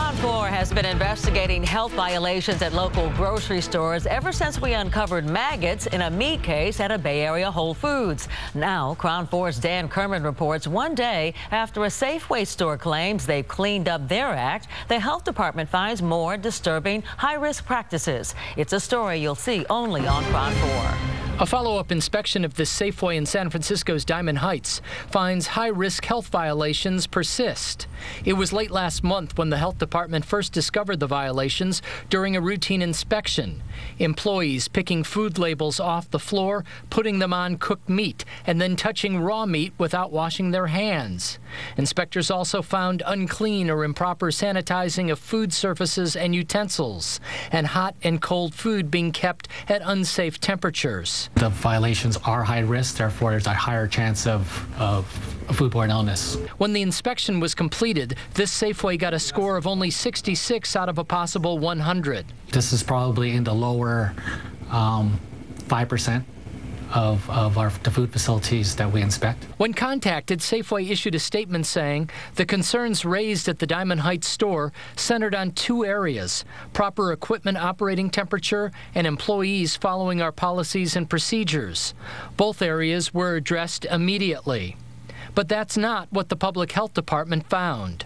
KRON 4 has been investigating health violations at local grocery stores ever since we uncovered maggots in a meat case at a Bay Area Whole Foods. Now, KRON 4's Dan Kerman reports one day after a Safeway store claims they've cleaned up their act, the health department finds more disturbing high-risk practices. It's a story you'll see only on KRON 4. A follow-up inspection of this Safeway in San Francisco's Diamond Heights finds high-risk health violations persist. It was late last month when the health department first discovered the violations during a routine inspection. Employees picking food labels off the floor, putting them on cooked meat, and then touching raw meat without washing their hands. Inspectors also found unclean or improper sanitizing of food surfaces and utensils, and hot and cold food being kept at unsafe temperatures. The violations are high risk, therefore there's a higher chance of foodborne illness. When the inspection was completed, this Safeway got a score of only 66 out of a possible 100. This is probably in the lower 5% of the food facilities that we inspect. When contacted, Safeway issued a statement saying the concerns raised at the Diamond Heights store centered on two areas: proper equipment operating temperature and employees following our policies and procedures. Both areas were addressed immediately. But that's not what the Public Health Department found.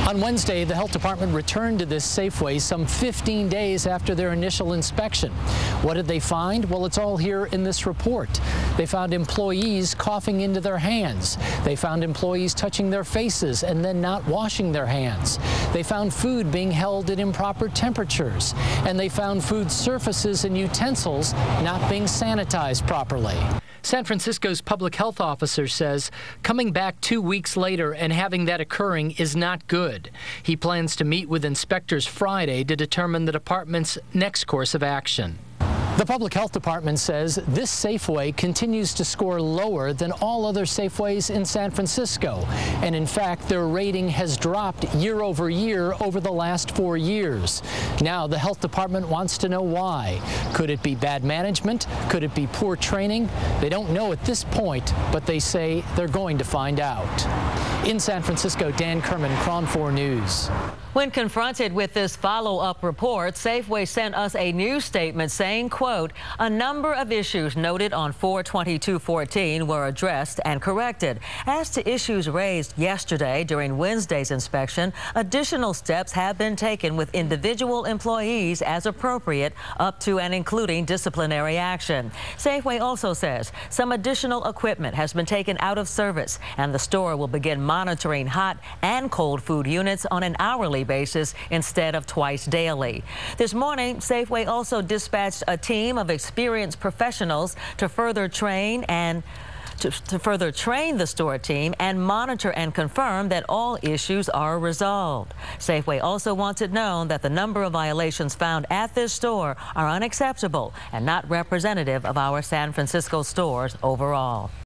On Wednesday, the health department returned to this Safeway some 15 days after their initial inspection. What did they find? Well, it's all here in this report. They found employees coughing into their hands. They found employees touching their faces and then not washing their hands. They found food being held at improper temperatures. And they found food surfaces and utensils not being sanitized properly. San Francisco's public health officer says coming back 2 weeks later and having that occurring is not good. He plans to meet with inspectors Friday to determine the department's next course of action. The Public Health Department says this Safeway continues to score lower than all other Safeways in San Francisco. And in fact, their rating has dropped year over year over the last 4 years. Now, the Health Department wants to know why. Could it be bad management? Could it be poor training? They don't know at this point, but they say they're going to find out. In San Francisco, Dan Kerman, KRON 4 News. When confronted with this follow-up report, Safeway sent us a news statement saying, quote, "A number of issues noted on 4/22/14 were addressed and corrected. As to issues raised yesterday during Wednesday's inspection, additional steps have been taken with individual employees as appropriate, up to and including disciplinary action." Safeway also says some additional equipment has been taken out of service, and the store will begin monitoring hot and cold food units on an hourly basis instead of twice daily. This morning, Safeway also dispatched a team of experienced professionals to further train the store team and monitor and confirm that all issues are resolved. Safeway also wants it known that the number of violations found at this store are unacceptable and not representative of our San Francisco stores overall.